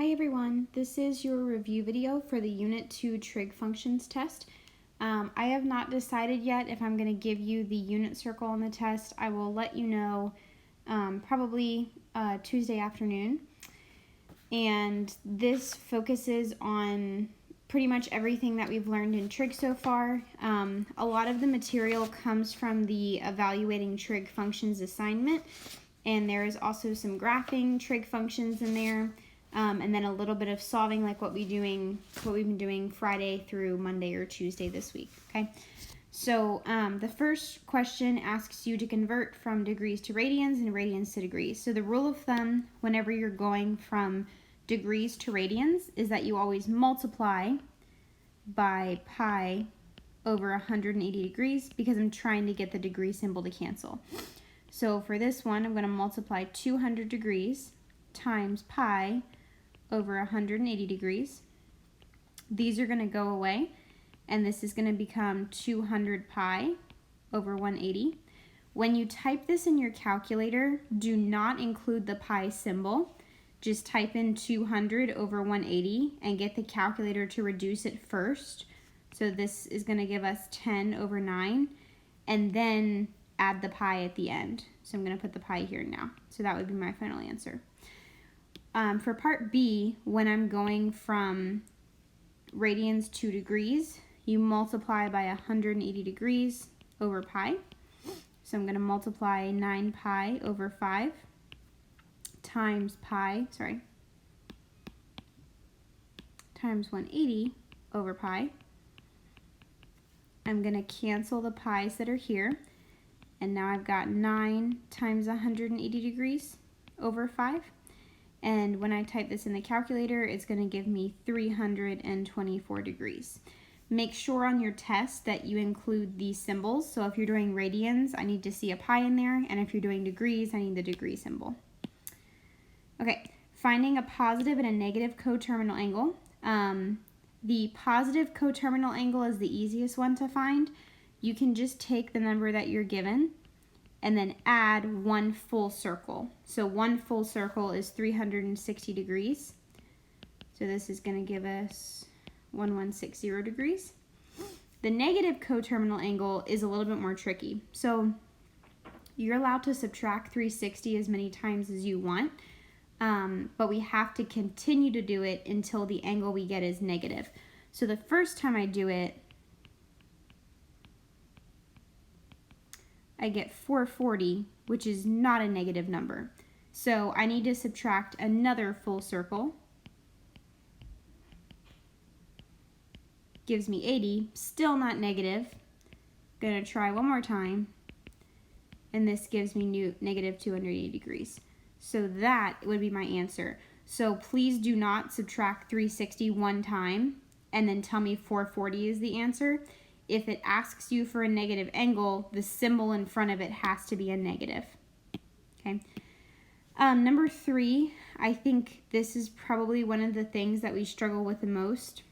Hi everyone, this is your review video for the Unit 2 trig functions test. I have not decided yet if I'm going to give you the unit circle on the test. I will let you know probably Tuesday afternoon. And this focuses on pretty much everything that we've learned in trig so far. A lot of the material comes from the evaluating trig functions assignment, and there is also some graphing trig functions in there. And then a little bit of solving like what we've been doing Friday through Monday or Tuesday this week, okay? So the first question asks you to convert from degrees to radians and radians to degrees. So the rule of thumb whenever you're going from degrees to radians is that you always multiply by pi over 180 degrees because I'm trying to get the degree symbol to cancel. So for this one, I'm going to multiply 200 degrees times pi over 180 degrees. These are going to go away, and this is going to become 200 pi over 180. When you type this in your calculator, do not include the pi symbol. Just type in 200 over 180 and get the calculator to reduce it first. So this is going to give us 10 over 9, and then add the pi at the end. So I'm going to put the pi here now. So that would be my final answer. For part B, when I'm going from radians to degrees, you multiply by 180 degrees over pi. So I'm going to multiply 9 pi over 5 times times 180 over pi. I'm going to cancel the pi's that are here, and now I've got 9 times 180 degrees over 5. And when I type this in the calculator, it's going to give me 324 degrees. Make sure on your test that you include these symbols. So if you're doing radians, I need to see a pi in there. And if you're doing degrees, I need the degree symbol. Okay, finding a positive and a negative coterminal angle. The positive coterminal angle is the easiest one to find. You can just take the number that you're given and then add one full circle. So one full circle is 360 degrees. So this is going to give us 1160 degrees. The negative coterminal angle is a little bit more tricky. So you're allowed to subtract 360 as many times as you want, but we have to continue to do it until the angle we get is negative. So the first time I do it, I get 440, which is not a negative number. So I need to subtract another full circle. Gives me 80, still not negative. Gonna try one more time. And this gives me negative 280 degrees. So that would be my answer. So please do not subtract 360 one time and then tell me 440 is the answer. If it asks you for a negative angle, the symbol in front of it has to be a negative. Okay. Number 3, I think this is probably one of the things that we struggle with the most,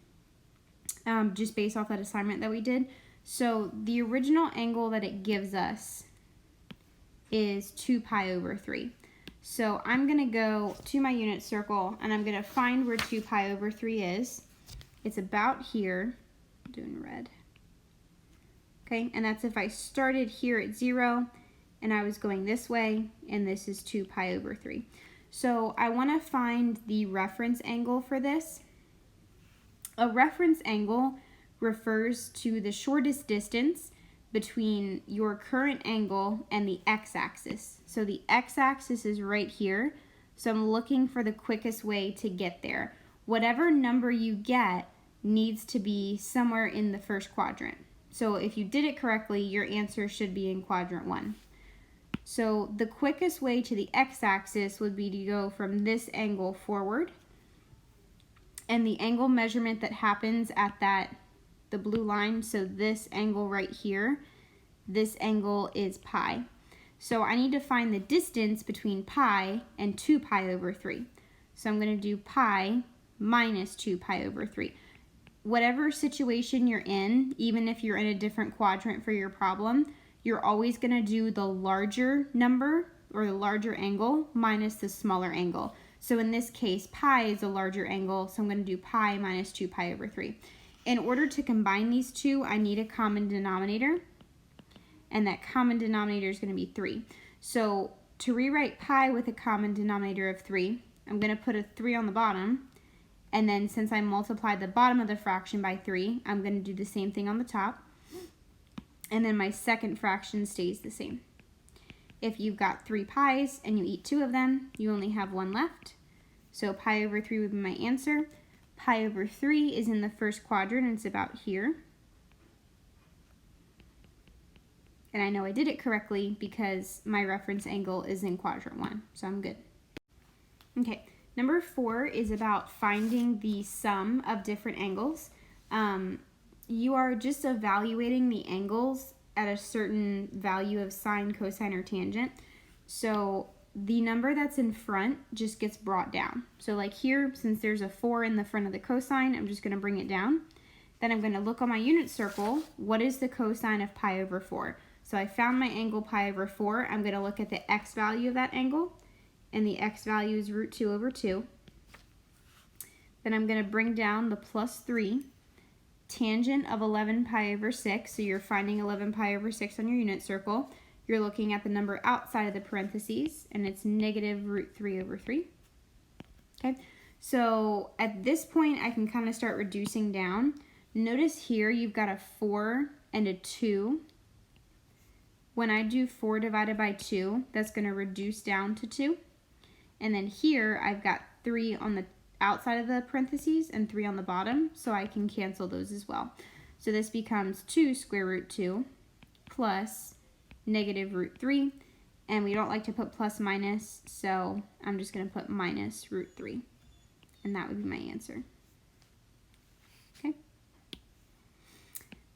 just based off that assignment that we did. So the original angle that it gives us is 2 pi over 3. So I'm going to go to my unit circle, and I'm going to find where 2 pi over 3 is. It's about here. I'm doing red. Okay, and that's if I started here at 0 and I was going this way, and this is 2 pi over 3. So I want to find the reference angle for this. A reference angle refers to the shortest distance between your current angle and the x-axis. So the x-axis is right here, so I'm looking for the quickest way to get there. Whatever number you get needs to be somewhere in the first quadrant. So if you did it correctly, your answer should be in quadrant 1. So the quickest way to the x-axis would be to go from this angle forward. And the angle measurement that happens at the blue line, so this angle right here, this angle is pi. So I need to find the distance between pi and 2 pi over 3. So I'm going to do pi minus 2 pi over 3. Whatever situation you're in, even if you're in a different quadrant for your problem, you're always going to do the larger number or the larger angle minus the smaller angle. So in this case, pi is a larger angle, so I'm going to do pi minus 2 pi over 3. In order to combine these two, I need a common denominator, and that common denominator is going to be 3. So to rewrite pi with a common denominator of 3, I'm going to put a 3 on the bottom, and then since I multiplied the bottom of the fraction by 3, I'm going to do the same thing on the top, and then my second fraction stays the same. If you've got 3 pi's and you eat 2 of them, you only have 1 left. So pi over 3 would be my answer. Pi over 3 is in the first quadrant, and it's about here. And I know I did it correctly because my reference angle is in quadrant 1, so I'm good. Okay, number 4 is about finding the sum of different angles. You are just evaluating the angles at a certain value of sine, cosine, or tangent. So the number that's in front just gets brought down. So like here, since there's a 4 in the front of the cosine, I'm just going to bring it down. Then I'm going to look on my unit circle. What is the cosine of pi over 4? So I found my angle pi over 4. I'm going to look at the x value of that angle, and the x value is root 2 over 2. Then I'm going to bring down the plus 3. Tangent of 11 pi over 6, so you're finding 11 pi over 6 on your unit circle. You're looking at the number outside of the parentheses, and it's negative root 3 over 3. Okay, so at this point, I can kind of start reducing down. Notice here you've got a 4 and a 2. When I do 4 divided by 2, that's going to reduce down to 2. And then here, I've got 3 on the outside of the parentheses and 3 on the bottom, so I can cancel those as well. So this becomes 2 square root 2 plus negative root 3, and we don't like to put plus minus, so I'm just going to put minus root 3, and that would be my answer. Okay.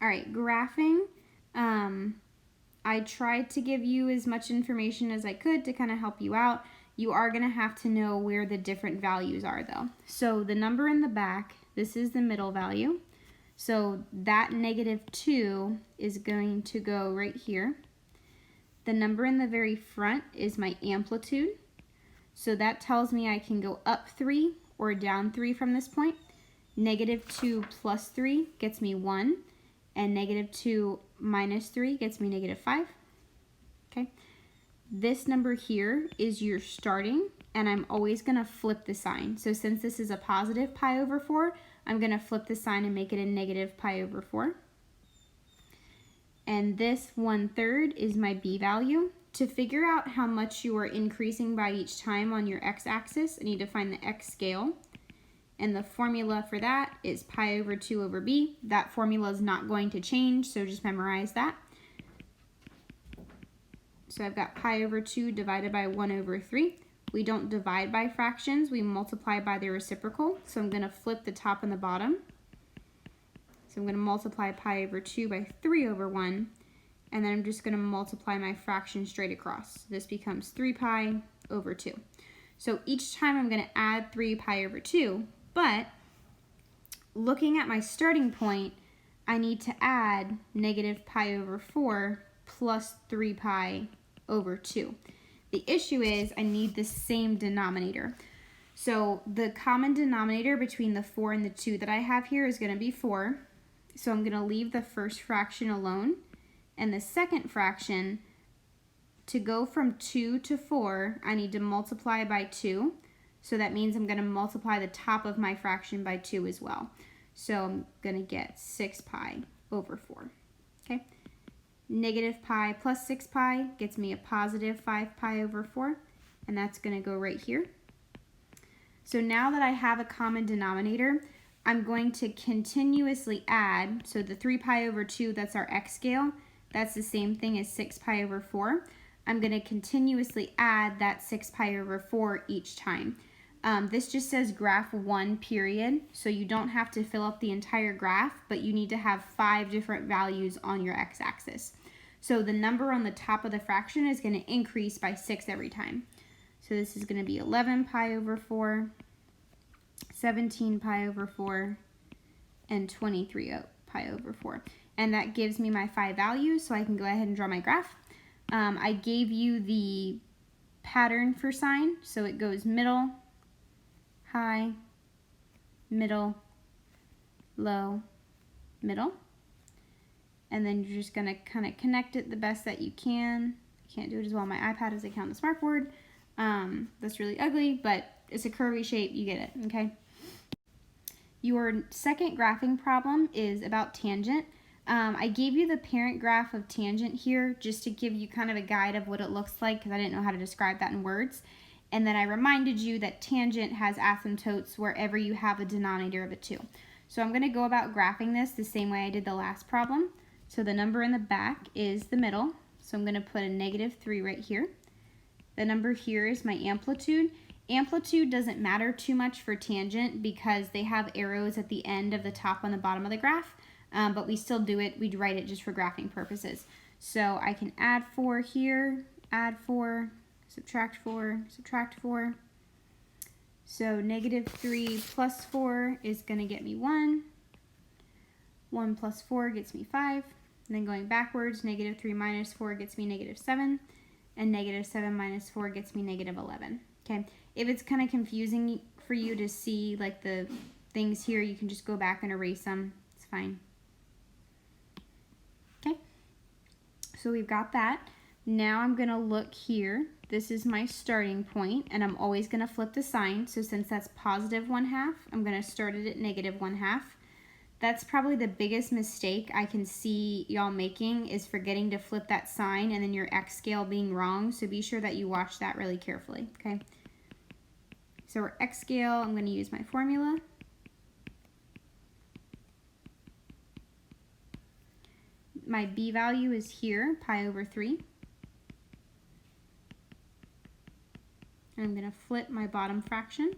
All right, graphing. I tried to give you as much information as I could to kind of help you out. You are going to have to know where the different values are though. So the number in the back, this is the middle value. So that negative 2 is going to go right here. The number in the very front is my amplitude. So that tells me I can go up 3 or down 3 from this point. Negative 2 plus 3 gets me 1. And negative 2 minus 3 gets me negative 5. Okay. This number here is your starting, and I'm always going to flip the sign. So since this is a positive pi over 4, I'm going to flip the sign and make it a negative pi over 4. And this 1/3 is my b value. To figure out how much you are increasing by each time on your x-axis, I need to find the x scale. And the formula for that is pi over 2 over b. That formula is not going to change, so just memorize that. So I've got pi over 2 divided by 1 over 3. We don't divide by fractions, we multiply by their reciprocal. So I'm going to flip the top and the bottom. So I'm going to multiply pi over 2 by 3 over 1. And then I'm just going to multiply my fraction straight across. This becomes 3 pi over 2. So each time I'm going to add 3 pi over 2. But looking at my starting point, I need to add negative pi over 4 plus 3 pi over 2. The issue is I need the same denominator. So the common denominator between the 4 and the 2 that I have here is going to be 4. So I'm going to leave the first fraction alone. And the second fraction, to go from 2 to 4, I need to multiply by 2. So that means I'm going to multiply the top of my fraction by 2 as well. So I'm going to get 6 pi over 4. Okay. Negative pi plus 6 pi gets me a positive 5 pi over 4. And that's going to go right here. So now that I have a common denominator, I'm going to continuously add. So the 3 pi over 2, that's our x scale. That's the same thing as 6 pi over 4. I'm going to continuously add that 6 pi over 4 each time. This just says graph 1 period, so you don't have to fill up the entire graph, but you need to have 5 different values on your x-axis. So the number on the top of the fraction is going to increase by 6 every time. So this is going to be 11 pi over 4, 17 pi over 4, and 23 pi over 4. And that gives me my 5 values, so I can go ahead and draw my graph. I gave you the pattern for sine, so it goes middle, high, middle, low, middle. And then you're just gonna kind of connect it the best that you can. I can't do it as well on my iPad as I can on the smartboard. That's really ugly, but it's a curvy shape, you get it, okay? Your second graphing problem is about tangent. I gave you the parent graph of tangent here just to give you kind of a guide of what it looks like because I didn't know how to describe that in words. And then I reminded you that tangent has asymptotes wherever you have a denominator of a 2. So I'm going to go about graphing this the same way I did the last problem. So the number in the back is the middle. So I'm going to put a -3 right here. The number here is my amplitude. Amplitude doesn't matter too much for tangent because they have arrows at the end of the top and the bottom of the graph, but we still do it. We write it just for graphing purposes. So I can add 4 here, add 4, subtract 4, subtract 4. So -3 plus 4 is going to get me 1. 1 plus 4 gets me 5. And then going backwards, -3 minus 4 gets me -7. And -7 minus 4 gets me -11. Okay, if it's kind of confusing for you to see like the things here, you can just go back and erase them. It's fine. Okay, so we've got that. Now I'm going to look here. This is my starting point, and I'm always going to flip the sign. So since that's +1/2, I'm going to start it at -1/2. That's probably the biggest mistake I can see y'all making is forgetting to flip that sign and then your X scale being wrong. So be sure that you watch that really carefully, okay? So our X scale, I'm going to use my formula. My B value is here, pi/3. And I'm going to flip my bottom fraction.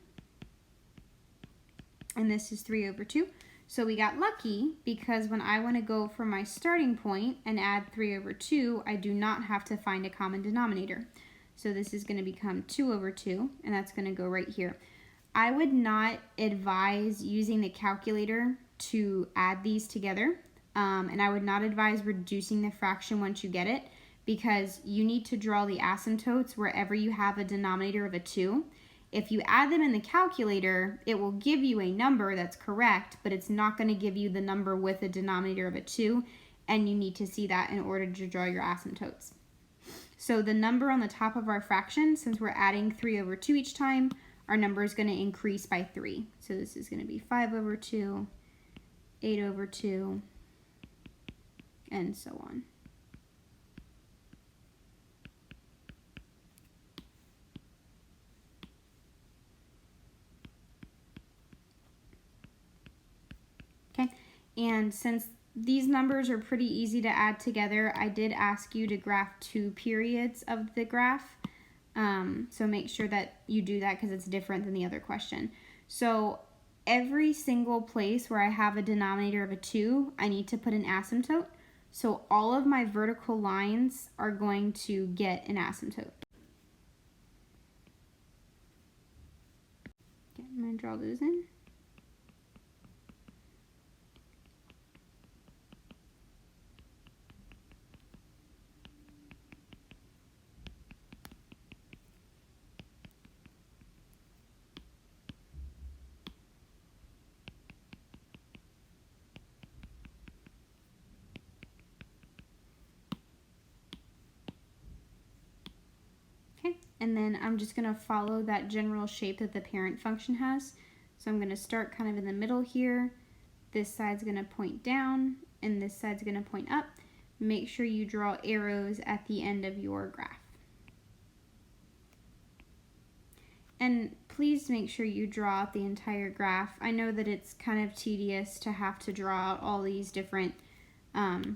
And this is 3/2. So we got lucky because when I want to go from my starting point and add 3/2, I do not have to find a common denominator. So this is going to become 2/2, and that's going to go right here. I would not advise using the calculator to add these together, and I would not advise reducing the fraction once you get it because you need to draw the asymptotes wherever you have a denominator of a 2. If you add them in the calculator, it will give you a number that's correct, but it's not going to give you the number with a denominator of a 2, and you need to see that in order to draw your asymptotes. So the number on the top of our fraction, since we're adding 3/2 each time, our number is going to increase by 3. So this is going to be 5/2, 8/2, and so on. Okay, and since these numbers are pretty easy to add together, I did ask you to graph 2 periods of the graph. So make sure that you do that because it's different than the other question. So every single place where I have a denominator of a 2, I need to put an asymptote. So all of my vertical lines are going to get an asymptote. Okay, I'm going to draw those in. And then I'm just going to follow that general shape that the parent function has. So I'm going to start kind of in the middle here. This side's going to point down, and this side's going to point up. Make sure you draw arrows at the end of your graph. And please make sure you draw out the entire graph. I know that it's kind of tedious to have to draw out all these different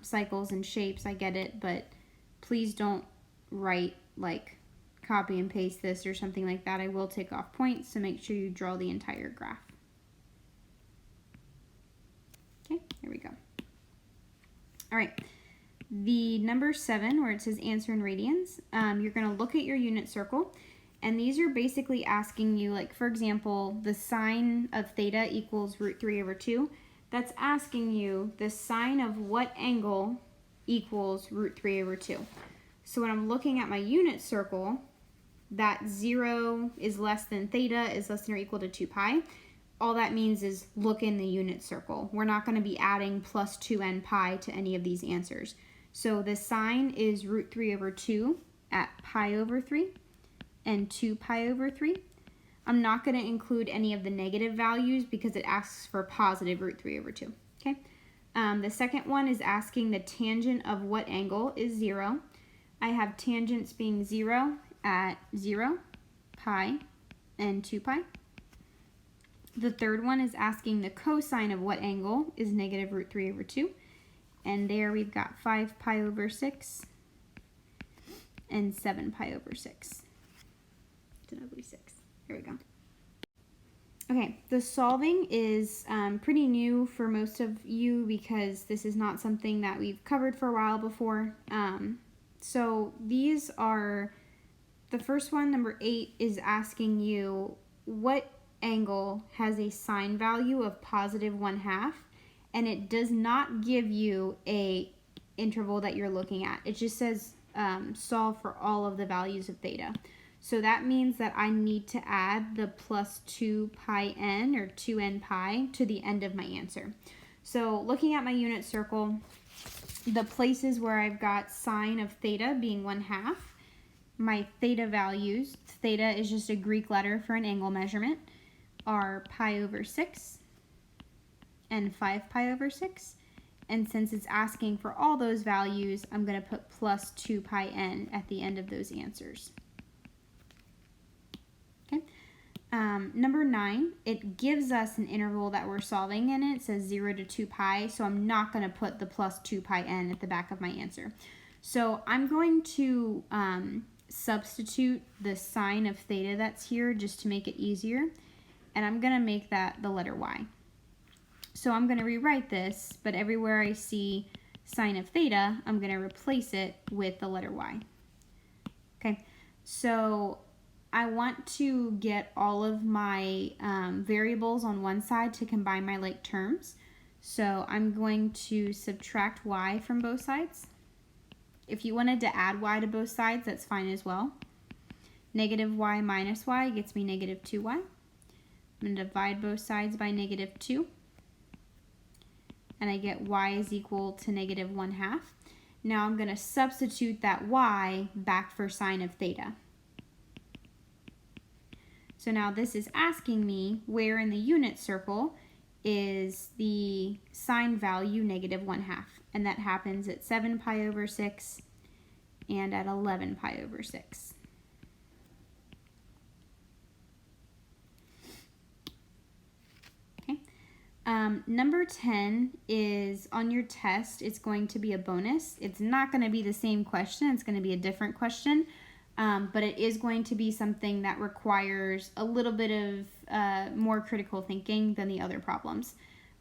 cycles and shapes. I get it, but please don't write like copy and paste this or something like that. I will take off points, so make sure you draw the entire graph. Okay, here we go. All right, the number 7 where it says answer in radians, you're going to look at your unit circle, and these are basically asking you, like for example, the sine of theta equals √3/2. That's asking you the sine of what angle equals √3/2. So when I'm looking at my unit circle, that 0 is less than theta is less than or equal to 2 pi, all that means is look in the unit circle. We're not going to be adding plus 2n pi to any of these answers. So the sign is root 3 over 2 at pi over 3 and 2 pi over 3. I'm not going to include any of the negative values because it asks for positive root 3 over 2. Okay. The second one is asking the tangent of what angle is 0. I have tangents being 0 at 0, pi, and 2 pi. The third one is asking the cosine of what angle is negative root 3 over 2. And there we've got 5 pi over 6 and 7 pi over 6. It's an ugly 6. Here we go. Okay, the solving is pretty new for most of you because this is not something that we've covered for a while before. So these are, the first one, number 8, is asking you what angle has a sine value of positive 1/2, and it does not give you a interval that you're looking at. It just says solve for all of the values of theta. So that means that I need to add the plus 2 pi n or 2n pi to the end of my answer. So looking at my unit circle, the places where I've got sine of theta being 1/2, my theta values, theta is just a Greek letter for an angle measurement, are pi over 6 and 5 pi over 6. And since it's asking for all those values, I'm going to put plus 2 pi n at the end of those answers. Okay. Number 9, it gives us an interval that we're solving in it. It says 0 to 2 pi, so I'm not going to put the plus 2 pi n at the back of my answer. So I'm going to substitute the sine of theta that's here just to make it easier, and I'm going to make that the letter y. So I'm going to rewrite this, but everywhere I see sine of theta, I'm going to replace it with the letter y. Okay, so I want to get all of my variables on one side to combine my like terms. So I'm going to subtract y from both sides. If you wanted to add y to both sides, that's fine as well. Negative y minus y gets me negative 2y. I'm going to divide both sides by negative 2. And I get y is equal to negative 1/2. Now I'm going to substitute that y back for sine of theta. So now this is asking me where in the unit circle is the sine value negative 1/2. And that happens at 7 pi over 6 and at 11 pi over 6. Number 10 is on your test. It's going to be a bonus. It's not going to be the same question. It's going to be a different question, but it is going to be something that requires a little bit of more critical thinking than the other problems.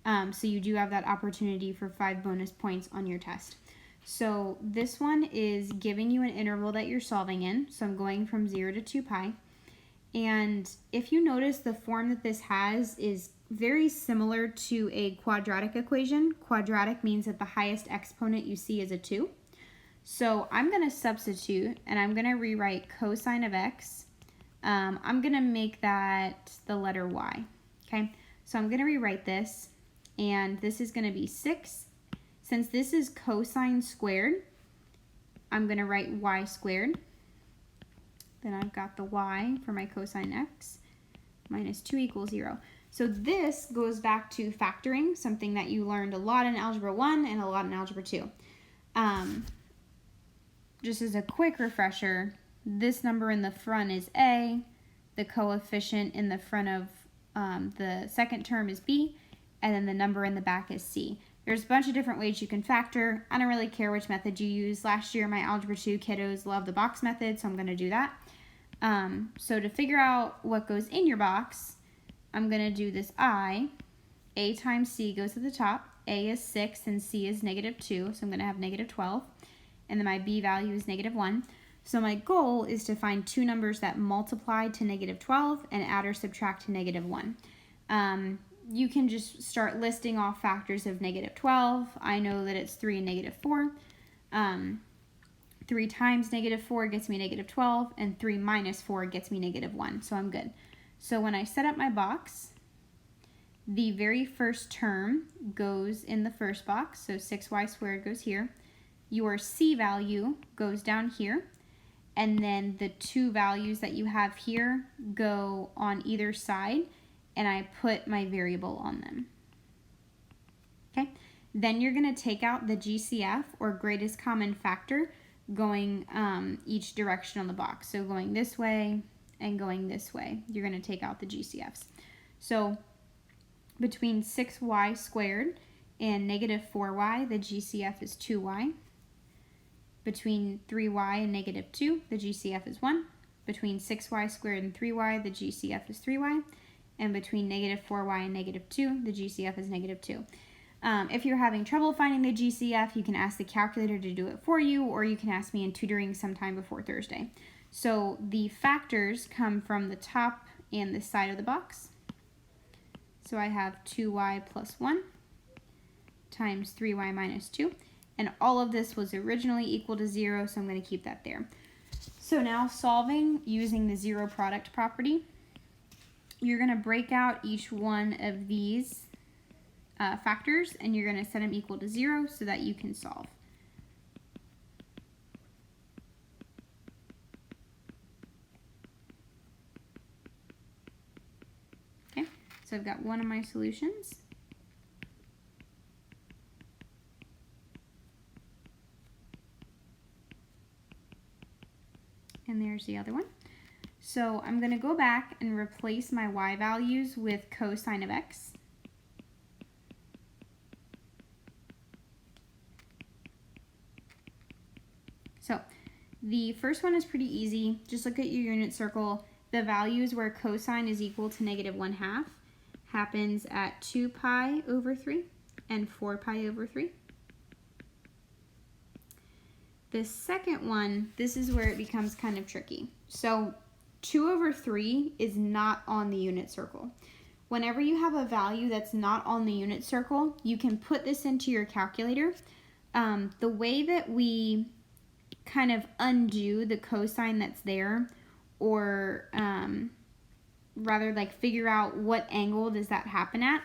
So you do have that opportunity for 5 bonus points on your test. So this one is giving you an interval that you're solving in. So I'm going from 0 to 2 pi. And if you notice, the form that this has is very similar to a quadratic equation. Quadratic means that the highest exponent you see is a 2. So I'm going to substitute, and I'm going to rewrite cosine of x. I'm going to make that the letter y. Okay, so I'm going to rewrite this, and this is going to be 6. Since this is cosine squared, I'm going to write y squared. Then I've got the y for my cosine x minus 2 equals 0. So this goes back to factoring, something that you learned a lot in Algebra 1 and a lot in Algebra 2. Just as a quick refresher, this number in the front is a, the coefficient in the front of the second term is b, and then the number in the back is c. There's a bunch of different ways you can factor. I don't really care which method you use. Last year, my Algebra 2 kiddos loved the box method, so I'm going to do that. So to figure out what goes in your box, I'm going to do this I. A times C goes at the top. A is 6 and C is negative 2, so I'm going to have negative 12. And then my B value is negative 1. So my goal is to find two numbers that multiply to negative 12 and add or subtract to negative 1. You can just start listing off factors of negative 12. I know that it's 3 and negative 4. 3 times -4 gets me -12, and 3 minus 4 gets me -1, so I'm good. So when I set up my box, the very first term goes in the first box, so 6y squared goes here. Your c value goes down here, and then the 2 values that you have here go on either side, and I put my variable on them. Okay, then you're going to take out the GCF, or greatest common factor, going each direction on the box. So going this way and going this way, you're going to take out the GCFs. So between 6y squared and -4y, the GCF is 2y. Between 3y and -2, the GCF is 1. Between 6y squared and 3y, the GCF is 3y. And between -4y and -2, the GCF is -2. If you're having trouble finding the GCF, you can ask the calculator to do it for you, or you can ask me in tutoring sometime before Thursday. So the factors come from the top and the side of the box. So I have 2y plus 1 times 3y minus 2. And all of this was originally equal to 0, so I'm going to keep that there. So now solving using the zero product property, you're going to break out each one of these factors, and you're going to set them equal to 0 so that you can solve. Okay, so I've got one of my solutions. And there's the other one. So I'm going to go back and replace my y values with cosine of x. So the first one is pretty easy. Just look at your unit circle. The values where cosine is equal to -1/2 happens at 2 pi over 3 and 4 pi over 3. The second one, this is where it becomes kind of tricky. So 2 over 3 is not on the unit circle. Whenever you have a value that's not on the unit circle, you can put this into your calculator. The way that we kind of undo the cosine that's there, or rather like figure out what angle does that happen at,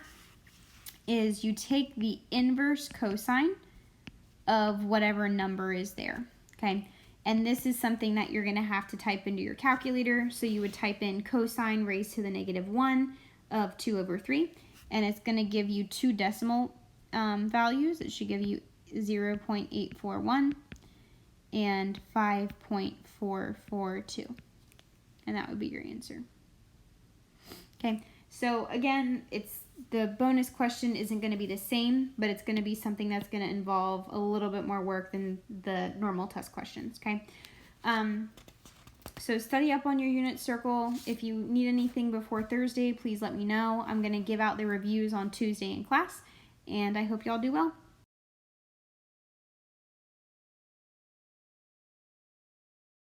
is you take the inverse cosine of whatever number is there, okay? And this is something that you're gonna have to type into your calculator. So you would type in cosine raised to the -1 of 2 over 3, and it's gonna give you 2 decimal values. It should give you 0.841 and 5.442, and that would be your answer. Okay, so again, the bonus question isn't going to be the same, but it's going to be something that's going to involve a little bit more work than the normal test questions, okay? So study up on your unit circle. If you need anything before Thursday, please let me know. I'm going to give out the reviews on Tuesday in class, and I hope y'all do well.